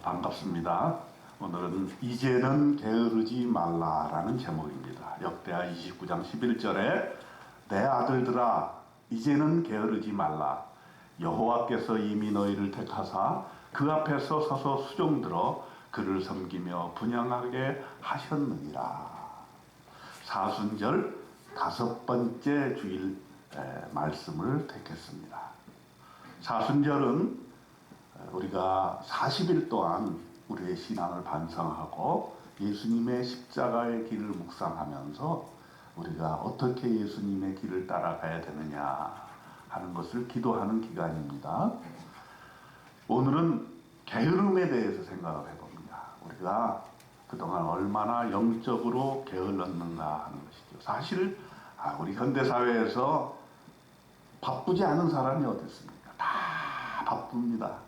반갑습니다. 오늘은 이제는 게으르지 말라라는 제목입니다. 역대하 29장 11절에 내 아들들아 이제는 게으르지 말라. 여호와께서 이미 너희를 택하사 그 앞에서 서서 수종들어 그를 섬기며 분향하게 하셨느니라. 사순절 5번째 주일 말씀을 택했습니다. 사순절은 우리가 40일 동안 우리의 신앙을 반성하고 예수님의 십자가의 길을 묵상하면서 우리가 어떻게 예수님의 길을 따라가야 되느냐 하는 것을 기도하는 기간입니다. 오늘은 게으름에 대해서 생각을 해봅니다. 우리가 그동안 얼마나 영적으로 게을렀는가 하는 것이죠. 사실 우리 현대사회에서 바쁘지 않은 사람이 어디 있습니까? 다 바쁩니다.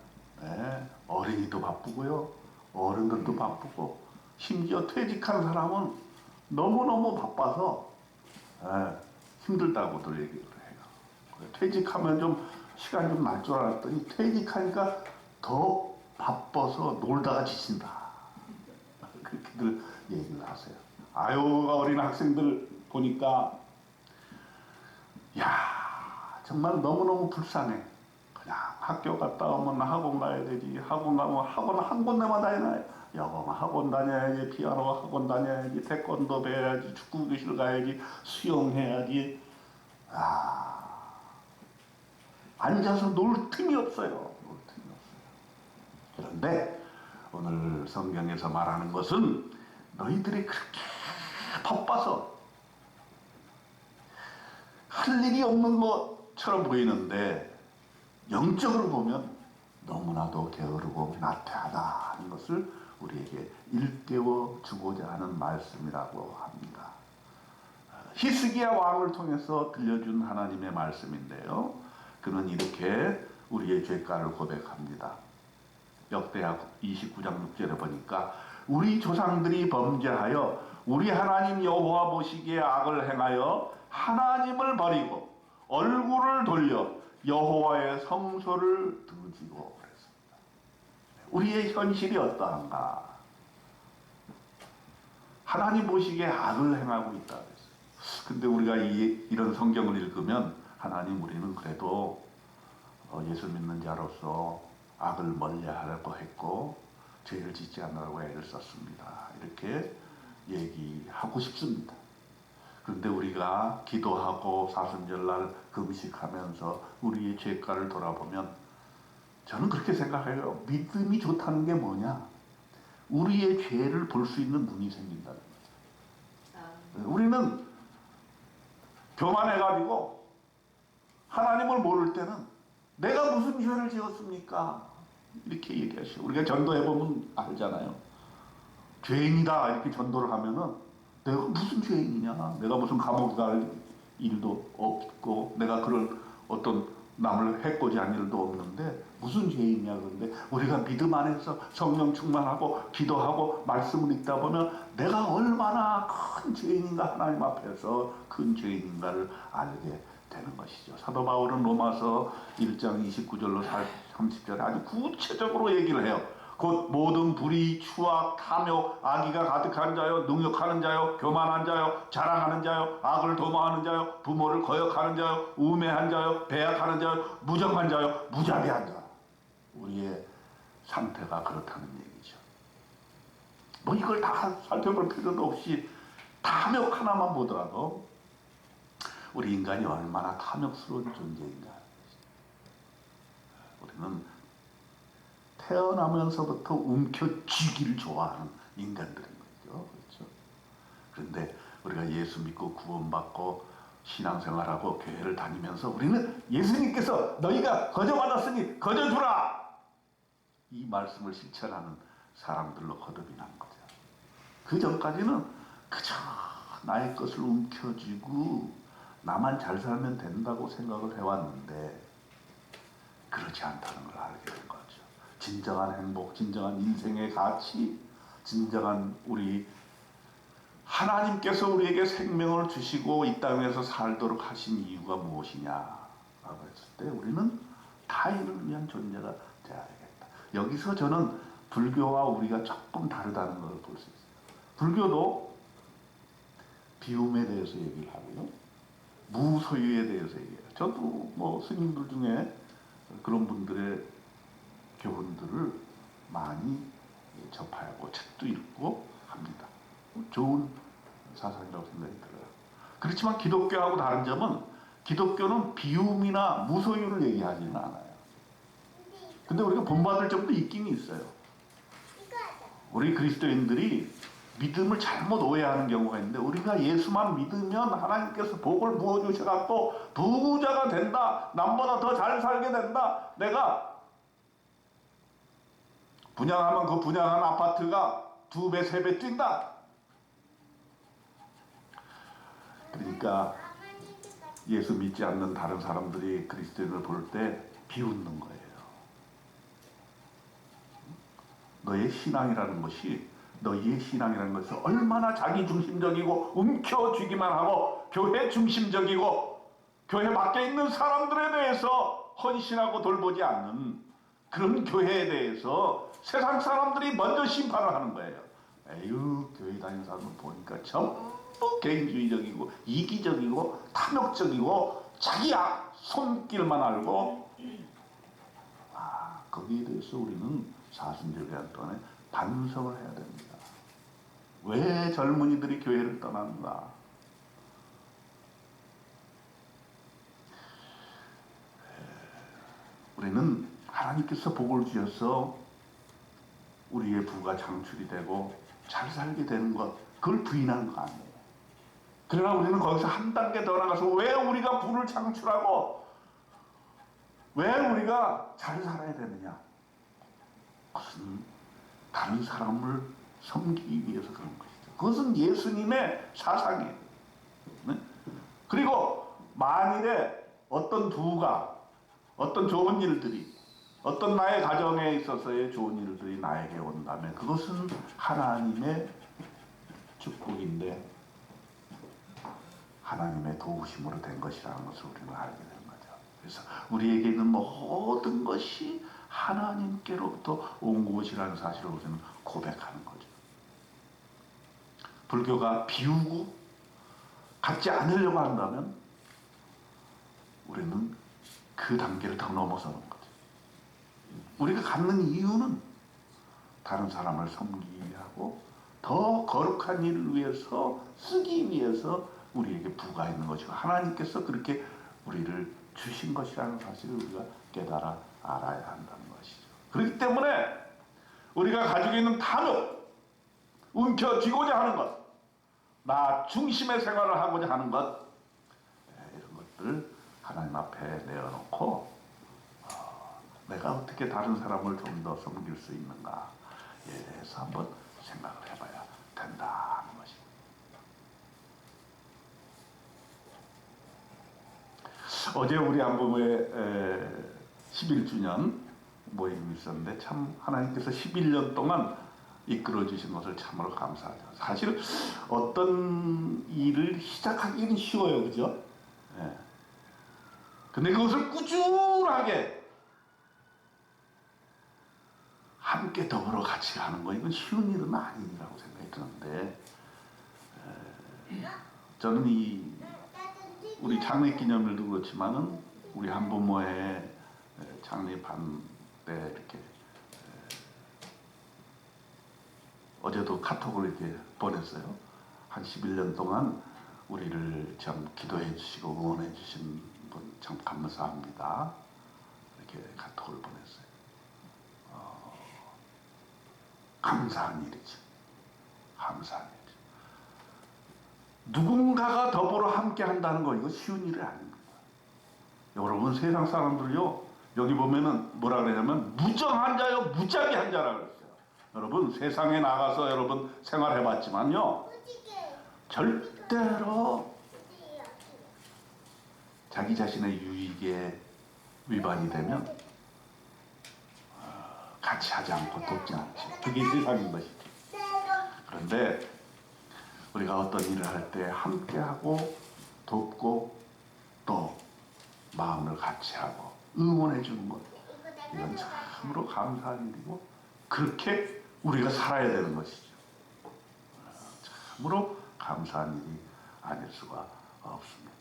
네, 어린이도 바쁘고요, 어른들도 바쁘고, 심지어 퇴직한 사람은 너무너무 바빠서 힘들다고들 얘기를 해요. 퇴직하면 좀 시간 좀 날 줄 알았더니 퇴직하니까 더 바빠서 놀다가 지친다. 그렇게들 얘기를 하세요. 어린 학생들 보니까 정말 너무너무 불쌍해. 그냥 학교 갔다 오면 학원 가야 되지. 학원 가면 학원 한 군데만 다니나요? 영어 학원 다녀야지, 피아노 학원 다녀야지, 태권도 배워야지, 축구 교실 가야지, 수영해야지. 앉아서 놀 틈이 없어요. 놀 틈이 없어요. 그런데 오늘 성경에서 말하는 것은 너희들이 그렇게 바빠서 할 일이 없는 것처럼 보이는데 영적으로 보면 너무나도 게으르고 나태하다 하는 것을 우리에게 일깨워 주고자 하는 말씀이라고 합니다. 히스기야 왕을 통해서 들려준 하나님의 말씀인데요. 그는 이렇게 우리의 죄가를 고백합니다. 역대하 29장 6절에 보니까 우리 조상들이 범죄하여 우리 하나님 여호와 보시기에 악을 행하여 하나님을 버리고 얼굴을 돌려 여호와의 성소를 등지고 그랬습니다. 우리의 현실이 어떠한가? 하나님 보시기에 악을 행하고 있다 그랬어요. 근데 우리가 이런 성경을 읽으면 하나님, 우리는 그래도 예수 믿는 자로서 악을 멀리하려고 했고 죄를 짓지 않으려고 애를 썼습니다. 이렇게 얘기하고 싶습니다. 그런데 우리가 기도하고 사순절날 금식하면서 우리의 죄가를 돌아보면 저는 그렇게 생각해요. 믿음이 좋다는 게 뭐냐? 우리의 죄를 볼 수 있는 눈이 생긴다는 거죠. 우리는 교만해가지고 하나님을 모를 때는 내가 무슨 죄를 지었습니까? 이렇게 얘기하시고, 우리가 전도해보면 알잖아요. 죄인이다 이렇게 전도를 하면은 내가 무슨 죄인이냐? 내가 무슨 감옥에 갈 일도 없고 내가 그런 어떤 남을 해코지한 일도 없는데 무슨 죄인이냐? 그런데 우리가 믿음 안에서 성령 충만하고 기도하고 말씀을 읽다 보면 내가 얼마나 큰 죄인인가, 하나님 앞에서 큰 죄인인가를 알게 되는 것이죠. 사도 바울은 로마서 1장 29절로 30절에 아주 구체적으로 얘기를 해요. 곧 모든 불의, 추악, 탐욕, 악의가 가득한 자요, 능욕하는 자요, 교만한 자요, 자랑하는 자요, 악을 도모하는 자요, 부모를 거역하는 자요, 우매한 자요, 배약하는 자요, 무정한 자요, 무자비한 자. 우리의 상태가 그렇다는 얘기죠. 이걸 다 살펴볼 필요도 없이 탐욕 하나만 보더라도 우리 인간이 얼마나 탐욕스러운 존재인가. 우리는 태어나면서부터 움켜쥐기를 좋아하는 인간들인 거죠. 그렇죠? 그런데 우리가 예수 믿고 구원받고 신앙생활하고 교회를 다니면서 우리는 예수님께서 너희가 거저받았으니 거저주라! 이 말씀을 실천하는 사람들로 거듭이 난 거죠. 그 전까지는 그저 나의 것을 움켜쥐고 나만 잘 살면 된다고 생각을 해왔는데 그렇지 않다는 걸 알게 된 거죠. 진정한 행복, 진정한 인생의 가치, 진정한 우리 하나님께서 우리에게 생명을 주시고 이 땅에서 살도록 하신 이유가 무엇이냐 라고 했을 때 우리는 타인을 위한 존재가 되어야 되겠다. 여기서 저는 불교와 우리가 조금 다르다는 걸 볼 수 있어요. 불교도 비움에 대해서 얘기를 하고요. 무소유에 대해서 얘기해요. 저도 뭐 스님들 중에 그런 분들의 교훈들을 많이 접하고 책도 읽고 합니다. 좋은 사상이라고 생각이 들어요. 그렇지만 기독교하고 다른 점은 기독교는 비움이나 무소유를 얘기하지는 않아요. 근데 우리가 본받을 점도 있긴 있어요. 우리 그리스도인들이 믿음을 잘못 오해하는 경우가 있는데, 우리가 예수만 믿으면 하나님께서 복을 부어주셔갖고 부자가 된다, 남보다 더 잘 살게 된다, 내가 분양하면 그 분양한 아파트가 2배, 3배 뛴다. 그러니까 예수 믿지 않는 다른 사람들이 그리스도인을 볼 때 비웃는 거예요. 너의 신앙이라는 것이, 너희의 신앙이라는 것은 얼마나 자기중심적이고 움켜쥐기만 하고 교회 중심적이고 교회 밖에 있는 사람들에 대해서 헌신하고 돌보지 않는 그런 교회에 대해서 세상 사람들이 먼저 심판을 하는 거예요. 에휴, 교회 다니는 사람을 보니까 전부 개인주의적이고 이기적이고 탐욕적이고 자기 손길만 알고, 거기에 대해서 우리는 사순절기한 동안에 반성을 해야 됩니다. 왜 젊은이들이 교회를 떠나는가? 우리는 하나님께서 복을 주셔서 우리의 부가 창출이 되고 잘 살게 되는 것, 그걸 부인하는 거 아니에요. 그러나 우리는 거기서 한 단계 더 나가서 왜 우리가 부를 창출하고 왜 우리가 잘 살아야 되느냐? 그것은 다른 사람을 섬기기 위해서 그런 것이죠. 그것은 예수님의 사상이에요. 네? 그리고 만일에 어떤 부가, 어떤 좋은 일들이, 어떤 나의 가정에 있어서의 좋은 일들이 나에게 온다면 그것은 하나님의 축복인데 하나님의 도우심으로 된 것이라는 것을 우리는 알게 되는 거죠. 그래서 우리에게 있는 모든 것이 하나님께로부터 온 것이라는 사실을 우리는 고백하는 거죠. 불교가 비우고 갖지 않으려고 한다면 우리는 그 단계를 더 넘어서는 거죠. 우리가 갖는 이유는 다른 사람을 섬기기 하고 더 거룩한 일을 위해서 쓰기 위해서 우리에게 부가 있는 것이고 하나님께서 그렇게 우리를 주신 것이라는 사실을 우리가 깨달아 알아야 한다는 것이죠. 그렇기 때문에 우리가 가지고 있는 탐욕, 움켜쥐고자 하는 것, 나 중심의 생활을 하고자 하는 것, 이런 것들 하나님 앞에 내어놓고 내가 어떻게 다른 사람을 좀 더 섬길 수 있는가에 대해서 한번 생각을 해봐야 된다는 것입니다. 어제 우리 안부모의 11주년 모임이 있었는데 참 하나님께서 11년 동안 이끌어 주신 것을 참으로 감사하죠. 사실 어떤 일을 시작하기는 쉬워요, 그죠? 예. 근데 그것을 꾸준하게 함께 더불어 같이 가는 거, 이건 쉬운 일은 아니라고 생각이 드는데, 저는 우리 장례 기념일도 그렇지만은 우리 한부모의 장례반 때 이렇게 어제도 카톡을 이렇게 보냈어요. 한 11년 동안 우리를 참 기도해 주시고 응원해 주신 분 참 감사합니다. 이렇게 카톡을 보냈어요. 감사한 일이죠. 감사한 일이죠. 누군가가 더불어 함께 한다는 거, 이거 쉬운 일이 아닙니다. 여러분, 세상 사람들요, 여기 보면은 뭐라 그러냐면 무정한자요, 무작위 한자라 그랬어요. 여러분, 세상에 나가서 여러분 생활해봤지만요, 절대로 자기 자신의 유익에 위반이 되면 같이 하지 않고 돕지 않지. 그게 세상인 것이죠. 그런데 우리가 어떤 일을 할 때 함께하고 돕고 또 마음을 같이 하고 응원해 주는 것, 이건 참으로 감사한 일이고 그렇게 우리가 살아야 되는 것이죠. 참으로 감사한 일이 아닐 수가 없습니다.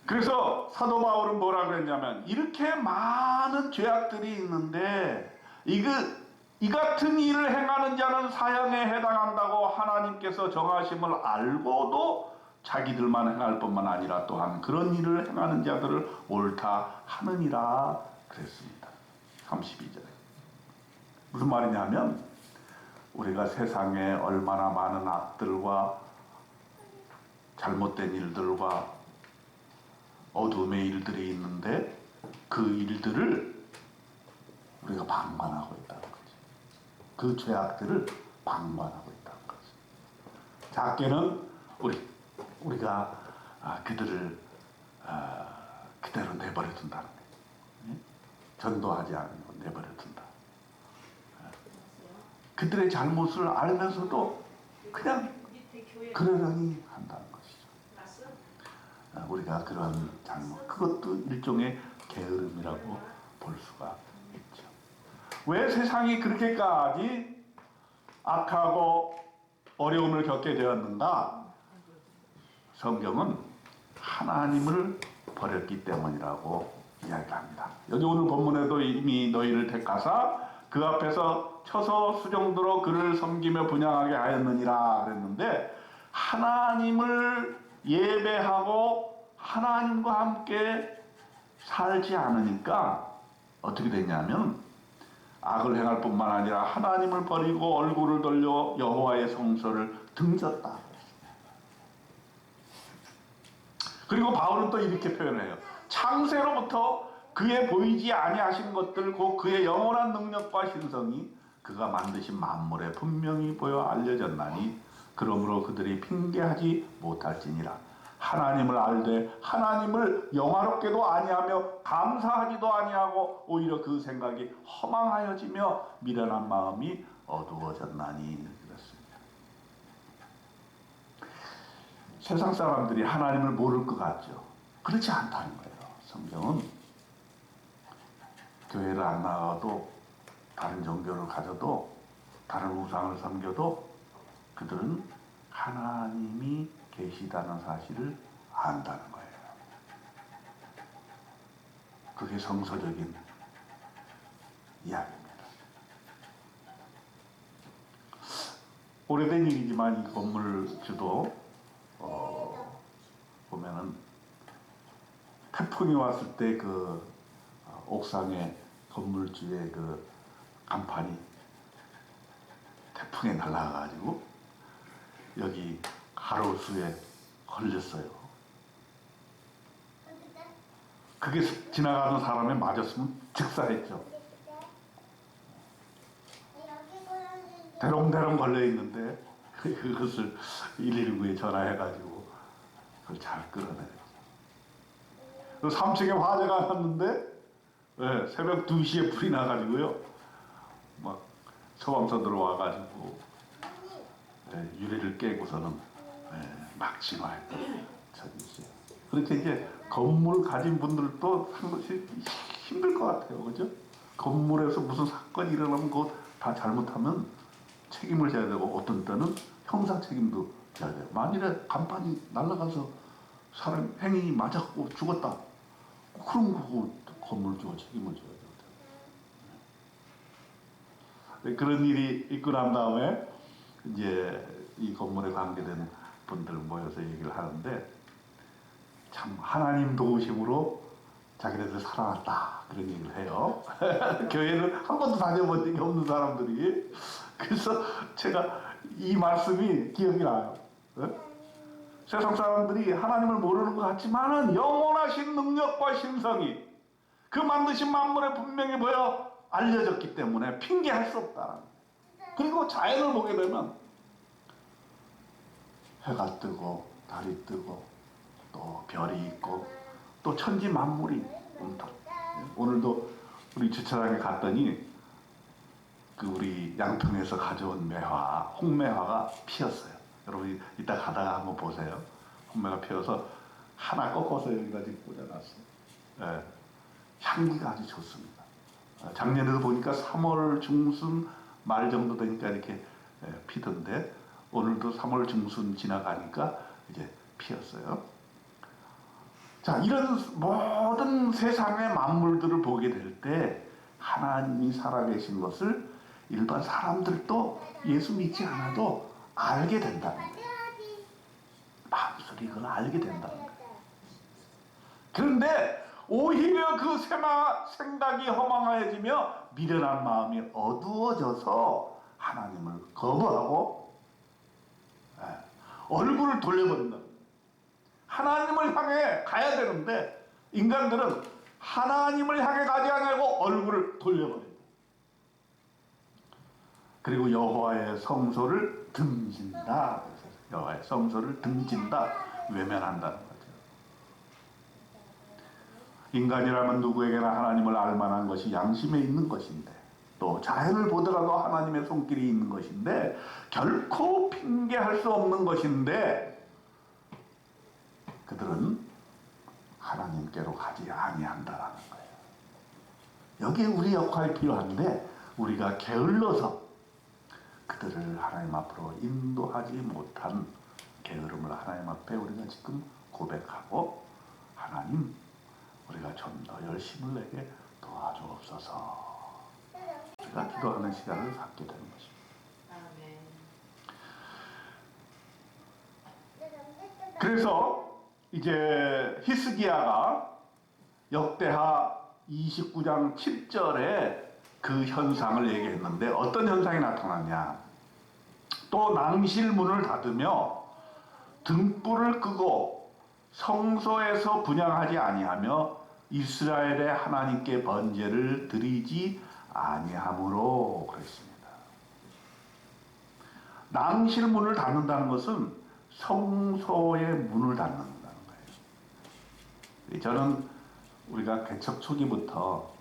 그래서 사도 바울은 뭐라 그랬냐면, 이렇게 많은 죄악들이 있는데 이 같은 일을 행하는 자는 사형에 해당한다고 하나님께서 정하심을 알고도 자기들만 행할 뿐만 아니라 또한 그런 일을 행하는 자들을 옳다 하느니라 그랬습니다. 32절에. 무슨 말이냐면, 우리가 세상에 얼마나 많은 악들과 잘못된 일들과 어둠의 일들이 있는데 그 일들을 우리가 방관하고 있다는 거죠. 그 죄악들을 방관하고 있다는 거죠. 작게는 우리가 그들을 그대로 내버려 둔다는 거예요. 전도하지 않고 내버려 둔다. 그들의 잘못을 알면서도 그냥 그러려니 한다는 것이죠. 우리가 그런 잘못, 그것도 일종의 게으름이라고 볼 수가 있죠. 왜 세상이 그렇게까지 악하고 어려움을 겪게 되었는가? 성경은 하나님을 버렸기 때문이라고 이야기합니다. 여기 오늘 본문에도 이미 너희를 택하사 그 앞에서 쳐서 수종들어 그를 섬기며 분향하게 하였느니라 그랬는데, 하나님을 예배하고 하나님과 함께 살지 않으니까 어떻게 됐냐면, 악을 행할 뿐만 아니라 하나님을 버리고 얼굴을 돌려 여호와의 성소를 등졌다. 그리고 바울은 또 이렇게 표현해요. 창세로부터 그의 보이지 아니하신 것들 곧 그의 영원한 능력과 신성이 그가 만드신 만물에 분명히 보여 알려졌나니 그러므로 그들이 핑계하지 못할지니라. 하나님을 알되 하나님을 영화롭게도 아니하며 감사하지도 아니하고 오히려 그 생각이 허망하여지며 미련한 마음이 어두워졌나니 그렇습니다. 세상 사람들이 하나님을 모를 것 같죠. 그렇지 않다는 거예요. 성경은 교회를 안 나가도, 다른 종교를 가져도, 다른 우상을 섬겨도 그들은 하나님이 계시다는 사실을 안다는 거예요. 그게 성서적인 이야기입니다. 오래된 일이지만 이 건물주도 보면은 태풍이 왔을 때 그 옥상에 건물주의 그 간판이 태풍에 날아가가지고 여기 가로수에 걸렸어요. 그게 지나가는 사람에 맞았으면 즉사했죠. 대롱대롱 걸려있는데 그것을 119에 전화해가지고 그걸 잘 끌어내렸죠. 3층에 화재가 났는데 새벽 2시에 불이 나가지고요. 막 소방서 들어와가지고 유리를 깨고서는 막 진화했던 적이 있어요. 그렇게 이제 건물 가진 분들도 상당히 힘들 것 같아요. 그죠? 건물에서 무슨 사건이 일어나면 그거 다 잘못하면 책임을 져야 되고 어떤 때는 형사 책임도 져야 돼요. 만일에 간판이 날아가서 사람 행인이 맞았고 죽었다. 그럼 그거 건물주가 책임을 져야 돼요. 그런 일이 있고 난 다음에 이제 이 건물에 관계된 분들 모여서 얘기를 하는데, 참 하나님 도우심으로 자기네들 살아났다 그런 얘기를 해요. 교회를 한 번도 다녀본 적이 없는 사람들이. 그래서 제가 이 말씀이 기억이 나요. 세상 사람들이 하나님을 모르는 것 같지만은 영원하신 능력과 신성이 그 만드신 만물에 분명히 보여 알려졌기 때문에 핑계할 수 없다. 그리고 자연을 보게 되면 해가 뜨고 달이 뜨고 또 별이 있고 또 천지 만물이 온통. 오늘도 우리 주차장에 갔더니 그 우리 양평에서 가져온 매화, 홍매화가 피었어요. 여러분 이따 가다가 한번 보세요. 홍매가 피어서 하나 꺾어서 여기다 지금 꽂아놨어요. 향기가 아주 좋습니다. 작년에도 보니까 3월 중순 말 정도 되니까 이렇게 피던데 오늘도 3월 중순 지나가니까 이제 피었어요. 자, 이런 모든 세상의 만물들을 보게 될 때 하나님이 살아계신 것을 일반 사람들도 예수 믿지 않아도 알게 된다는 거예요. 마음속에 그걸 알게 된다는 거예요. 그런데 오히려 그 생각이 허망해지며 미련한 마음이 어두워져서 하나님을 거부하고 얼굴을 돌려버린다. 하나님을 향해 가야 되는데 인간들은 하나님을 향해 가지 않고 얼굴을 돌려버린다. 그리고 여호와의 성소를 등진다. 여호와의 성소를 등진다. 외면한다는 거죠. 인간이라면 누구에게나 하나님을 알만한 것이 양심에 있는 것인데 또 자연을 보더라도 하나님의 손길이 있는 것인데 결코 핑계할 수 없는 것인데 그들은 하나님께로 가지 아니한다라는 거예요. 여기에 우리 역할이 필요한데 우리가 게을러서 그들을 하나님 앞으로 인도하지 못한 게으름을 하나님 앞에 우리가 지금 고백하고 하나님 우리가 좀 더 열심을 내게 도와주옵소서. 우리가 기도하는 시간을 갖게 되는 것입니다. 그래서 이제 히스기야가 역대하 29장 7절에 그 현상을 얘기했는데 어떤 현상이 나타났냐. 또 낭실문을 닫으며 등불을 끄고 성소에서 분향하지 아니하며 이스라엘의 하나님께 번제를 드리지 아니하므로 그랬습니다. 낭실문을 닫는다는 것은 성소의 문을 닫는다는 거예요. 저는 우리가 개척 초기부터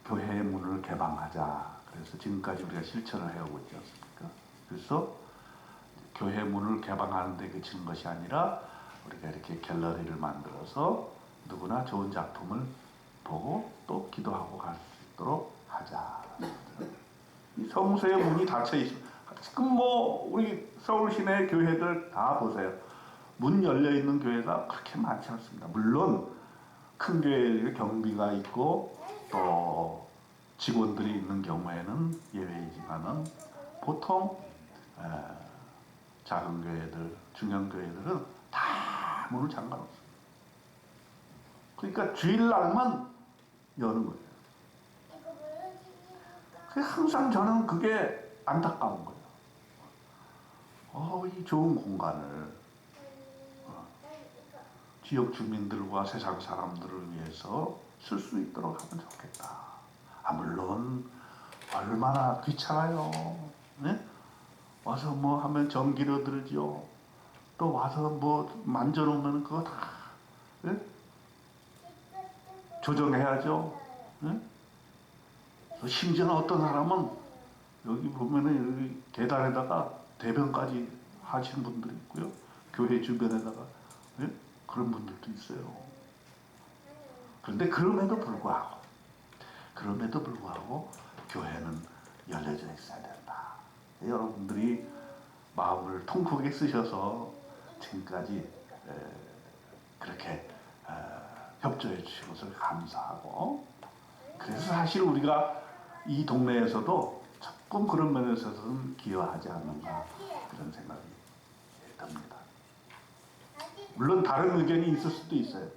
교회의 문을 개방하자. 그래서 지금까지 우리가 실천을 해오고 있지 않습니까? 그래서 교회 문을 개방하는 데 그치는 것이 아니라 우리가 이렇게 갤러리를 만들어서 누구나 좋은 작품을 보고 또 기도하고 갈 수 있도록 하자. 이 성소의 문이 닫혀 있습니다. 지금 우리 서울 시내 교회들 다 보세요. 문 열려 있는 교회가 그렇게 많지 않습니다. 물론 큰 교회에 경비가 있고 또 직원들이 있는 경우에는 예외이지만은 보통 작은 교회들, 중형 교회들은 다 문을 잠가놓습니다. 그러니까 주일날만 여는 거예요. 항상 저는 그게 안타까운 거예요. 이 좋은 공간을 지역 주민들과 세상 사람들을 위해서 쓸 수 있도록 하면 좋겠다. 물론 얼마나 귀찮아요. 네? 와서 하면 전기료 들죠. 또 와서 만져놓으면 그거 다 네? 조정해야죠. 네? 심지어는 어떤 사람은 여기 보면은 여기 계단에다가 대변까지 하시는 분들이 있고요. 교회 주변에다가 네? 그런 분들도 있어요. 그런데 그럼에도 불구하고 교회는 열려져 있어야 된다. 여러분들이 마음을 통크게 쓰셔서 지금까지 그렇게 협조해 주신 것을 감사하고 그래서 사실 우리가 이 동네에서도 조금 그런 면에서는 기여하지 않는가 그런 생각이 듭니다. 물론 다른 의견이 있을 수도 있어요.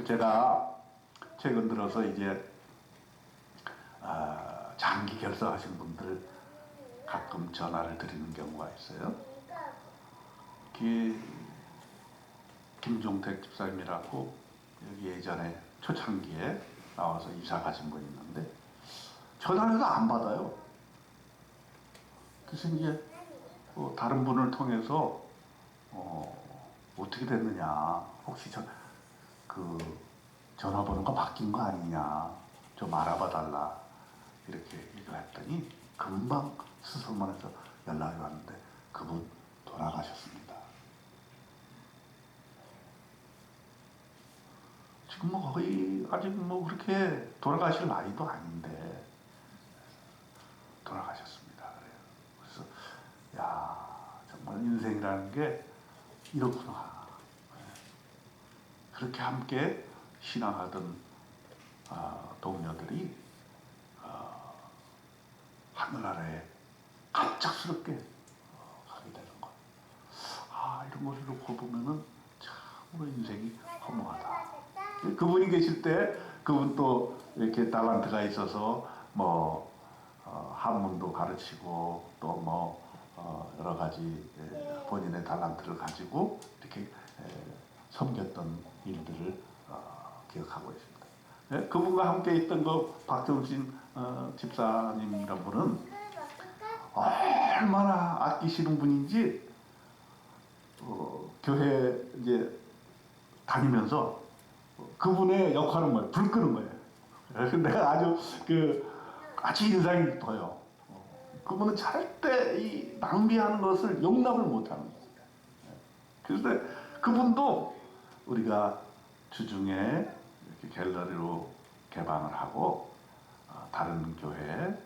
제가 최근 들어서 이제 장기 결석하신 분들 가끔 전화를 드리는 경우가 있어요. 김종택 집사님이라고 여기 예전에 초창기에 나와서 이사 가신 분이 있는데 전화를 안 받아요. 그래서 이제 다른 분을 통해서 어떻게 됐느냐, 혹시 그 전화번호가 바뀐 거 아니냐, 좀 알아봐 달라 이렇게 얘기를 했더니 금방 스스로만 해서 연락이 왔는데 그분 돌아가셨습니다. 지금 뭐 거의 아직 뭐 그렇게 돌아가실 나이도 아닌데 돌아가셨습니다. 그래서 야 정말 인생이라는 게 이렇구나. 그렇게 함께 신앙하던 동료들이 하늘나라에 갑작스럽게 가게 되는 것. 이런 것을 놓고 보면은 참으로 인생이 허무하다. 그분이 계실 때 그분 또 이렇게 달란트가 있어서 뭐 한문도 가르치고 또 뭐 여러 가지 본인의 달란트를 가지고 이렇게 섬겼던 일들을 기억하고 있습니다. 그분과 함께 있던 그 박정신 집사님이란 분은 얼마나 아끼시는 분인지 교회 이제 다니면서 그분의 역할은 뭐예요? 불 끄는 거예요. 그래서 내가 아주 인상이 깊어요. 그분은 절대 이 낭비하는 것을 용납을 못하는 거예요. 그래서 그분도 우리가 주중에 이렇게 갤러리로 개방을 하고 다른 교회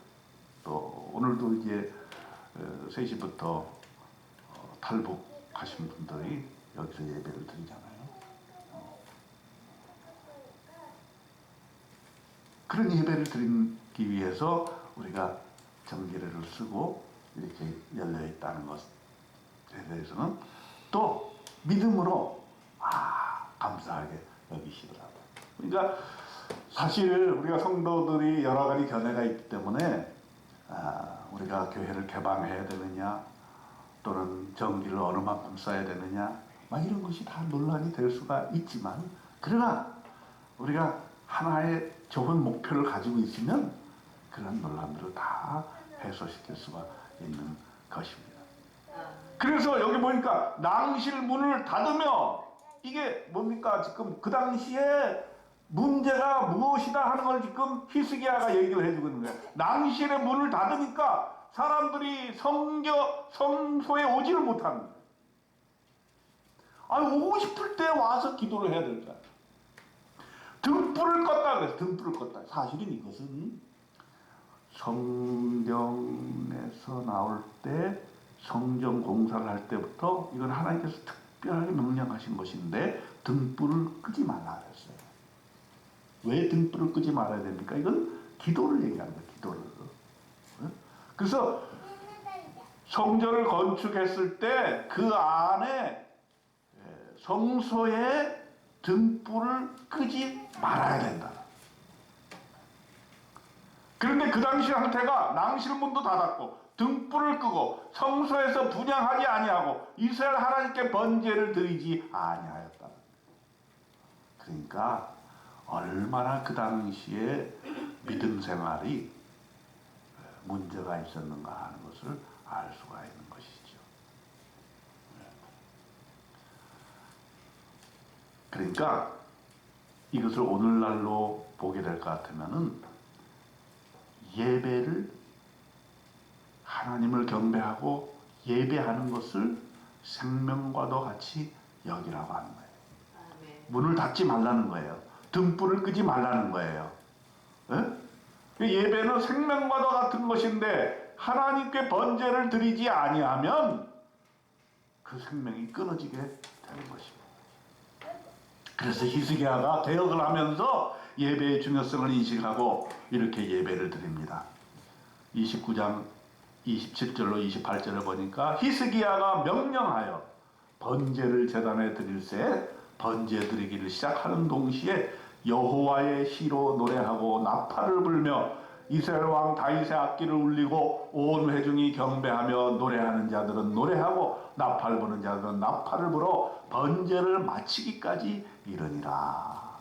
또 오늘도 이제 3시부터 탈북하신 분들이 여기서 예배를 드리잖아요. 그런 예배를 드리기 위해서 우리가 전기를 쓰고 이렇게 열려 있다는 것에 대해서는 또 믿음으로 감사하게 여기시더라고요. 그러니까 사실 우리가 성도들이 여러 가지 견해가 있기 때문에 우리가 교회를 개방해야 되느냐 또는 전기를 어느 만큼 써야 되느냐 막 이런 것이 다 논란이 될 수가 있지만 그러나 우리가 하나의 좋은 목표를 가지고 있으면 그런 논란들을 다 해소시킬 수가 있는 것입니다. 그래서 여기 보니까 낭실 문을 닫으며 이게 뭡니까? 지금 그 당시에 문제가 무엇이다 하는 걸 지금 히스기야가 얘기를 해주고 있는 거예요. 낭실의 문을 닫으니까 사람들이 성소에 오지를 못하는 거예요. 오고 싶을 때 와서 기도를 해야 될 거야. 등불을 껐다 그래서 등불을 껐다. 사실은 이것은 성경에서 나올 때 성경 공사를 할 때부터 이건 하나님께서 특별하게 명령하신 것인데 등불을 끄지 말라 그랬어요. 왜 등불을 끄지 말아야 됩니까? 이건 기도를 얘기하는 거예요. 기도를. 그래서 성전을 건축했을 때 그 안에 성소에 등불을 끄지 말아야 된다. 그런데 그 당시 상태가 낭실문도 닫았고 등불을 끄고 성소에서 분향하지 아니하고 이스라엘 하나님께 번제를 드리지 아니하였다. 그러니까 얼마나 그 당시에 믿음 생활이 문제가 있었는가 하는 것을 알 수가 있는 것이죠. 그러니까 이것을 오늘날로 보게 될 것 같으면은 예배를 하나님을 경배하고 예배하는 것을 생명과도 같이 여기라고 하는 거예요. 문을 닫지 말라는 거예요. 등불을 끄지 말라는 거예요. 예배는 생명과도 같은 것인데 하나님께 번제를 드리지 아니하면 그 생명이 끊어지게 되는 것입니다. 그래서 히스기야가 개혁을 하면서 예배의 중요성을 인식하고 이렇게 예배를 드립니다. 29장 27절로 28절을 보니까 히스기야가 명령하여 번제를 제단에 드릴새 번제 드리기를 시작하는 동시에 여호와의 시로 노래하고 나팔을 불며 이스라엘 왕 다윗의 악기를 울리고 온 회중이 경배하며 노래하는 자들은 노래하고 나팔 부는 자들은 나팔을 불어 번제를 마치기까지 이르니라.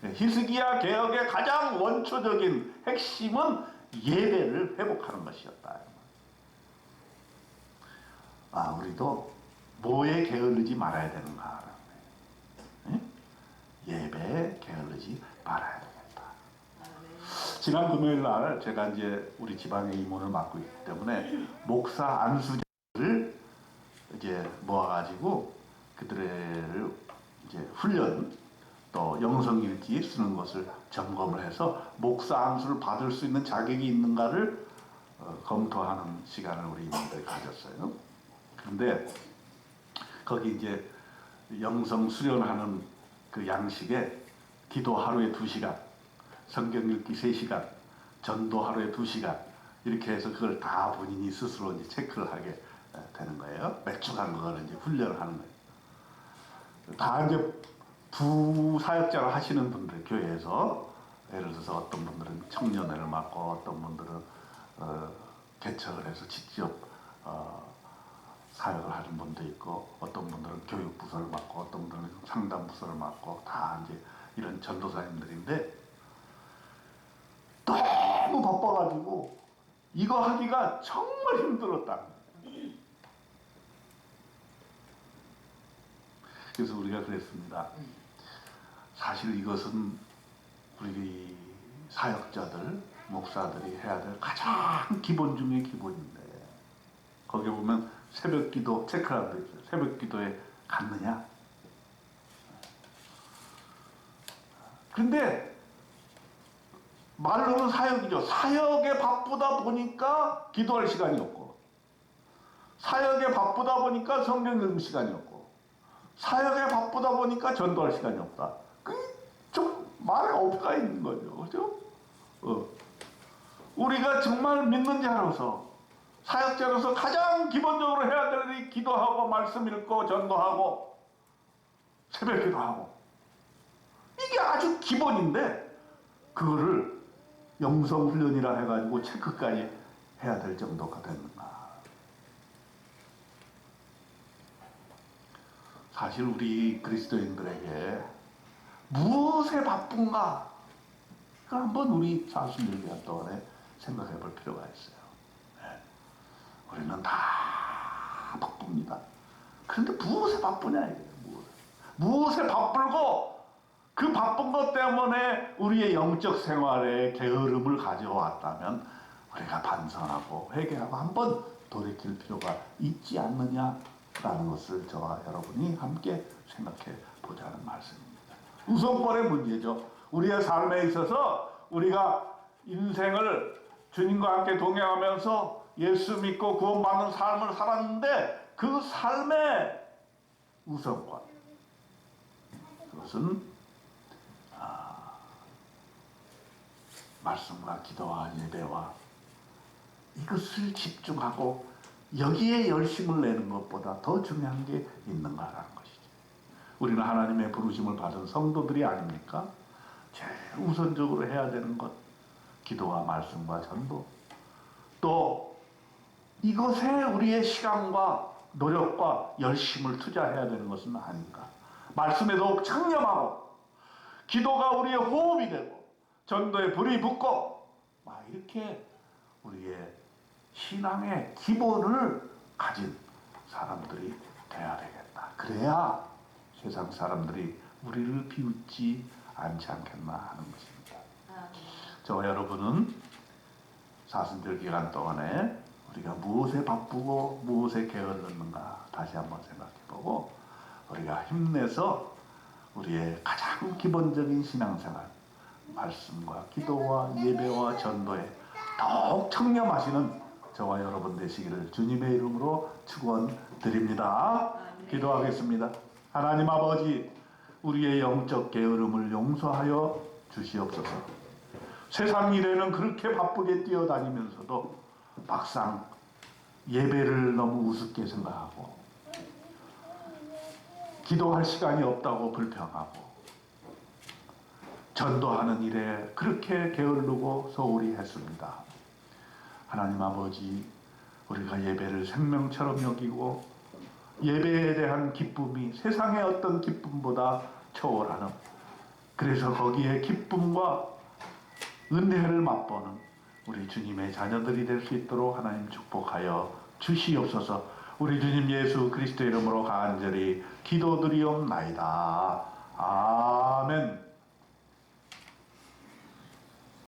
히스기야 개혁의 가장 원초적인 핵심은 예배를 회복하는 것이었다. 우리도 뭐에 게을르지 말아야 되는가? 예배에 게을르지 말아야 되겠다. 지난 금요일 날 제가 이제 우리 지방의 임원을 맡고 있기 때문에 목사 안수자를 이제 모아가지고 그들을 이제 훈련 또 또 영성일지 쓰는 것을 점검을 해서 목사 안수를 받을 수 있는 자격이 있는가를 검토하는 시간을 우리 임원들이 가졌어요. 그런데 거기 이제 영성 수련하는 그 양식에 기도 하루에 2시간, 성경 읽기 3시간, 전도 하루에 2시간 이렇게 해서 그걸 다 본인이 스스로 이제 체크를 하게 되는 거예요. 몇 주간 그걸 이제 훈련을 하는 거예요. 다 이제 부사역자를 하시는 분들 교회에서 예를 들어서 어떤 분들은 청년회를 맡고 어떤 분들은 개척을 해서 직접 사역을 하는 분도 있고 어떤 분들은 교육부서를 맡고 어떤 분들은 상담부서를 맡고 다 이제 이런 전도사님들인데 너무 바빠가지고 이거 하기가 정말 힘들었다. 그래서 우리가 그랬습니다. 사실 이것은 우리 사역자들, 목사들이 해야 될 가장 기본 중의 기본인데 거기에 보면 새벽 기도 체크라고 되어 있어요. 새벽 기도에 갔느냐? 근데 말로는 사역이죠. 사역에 바쁘다 보니까 기도할 시간이 없고 사역에 바쁘다 보니까 성경 읽는 시간이 없고 사역에 바쁘다 보니까 전도할 시간이 없다. 좀 말에 없가 있는 거죠. 그죠? 우리가 정말 믿는 자로서 사역자로서 가장 기본적으로 해야 될 일이 기도하고 말씀 읽고 전도하고 새벽 기도하고 이게 아주 기본인데 그거를 영성훈련이라 해가지고 체크까지 해야 될 정도가 됐는가. 사실 우리 그리스도인들에게 무엇에 바쁜가 그걸 한번 우리 40년 동안에 생각해 볼 필요가 있어요. 네. 우리는 다 바쁩니다. 그런데 무엇에 바쁘냐 이거예요. 무엇에 바쁘고 그 바쁜 것 때문에 우리의 영적 생활에 게으름을 가져왔다면 우리가 반성하고 회개하고 한번 돌이킬 필요가 있지 않느냐라는 것을 저와 여러분이 함께 생각해 보자는 말씀입니다. 우선권의 문제죠. 우리의 삶에 있어서 우리가 인생을 주님과 함께 동행하면서 예수 믿고 구원받는 삶을 살았는데 그 삶의 우선권 그것은 말씀과 기도와 예배와 이것을 집중하고 여기에 열심을 내는 것보다 더 중요한 게 있는가라는 것이죠. 우리는 하나님의 부르심을 받은 성도들이 아닙니까? 제일 우선적으로 해야 되는 것 기도와 말씀과 전도 또 이것에 우리의 시간과 노력과 열심을 투자해야 되는 것은 아닌가. 말씀에 더욱 창념하고 기도가 우리의 호흡이 되고 전도에 불이 붙고 막 이렇게 우리의 신앙의 기본을 가진 사람들이 돼야 되겠다. 그래야 세상 사람들이 우리를 비웃지 않지 않겠나 하는 것입니다. 저와 여러분은 사순절 기간 동안에 우리가 무엇에 바쁘고 무엇에 게을렀는가 다시 한번 생각해보고 우리가 힘내서 우리의 가장 기본적인 신앙생활 말씀과 기도와 예배와 전도에 더욱 청렴하시는 저와 여러분 되시기를 주님의 이름으로 축원드립니다. 기도하겠습니다. 하나님 아버지 우리의 영적 게으름을 용서하여 주시옵소서. 세상 일에는 그렇게 바쁘게 뛰어다니면서도 막상 예배를 너무 우습게 생각하고 기도할 시간이 없다고 불평하고 전도하는 일에 그렇게 게으르고 소홀히 했습니다. 하나님 아버지 우리가 예배를 생명처럼 여기고 예배에 대한 기쁨이 세상의 어떤 기쁨보다 초월하는 그래서 거기에 기쁨과 은혜를 맛보는 우리 주님의 자녀들이 될 수 있도록 하나님 축복하여 주시옵소서. 우리 주님 예수 그리스도 이름으로 간절히 기도드리옵나이다. 아멘.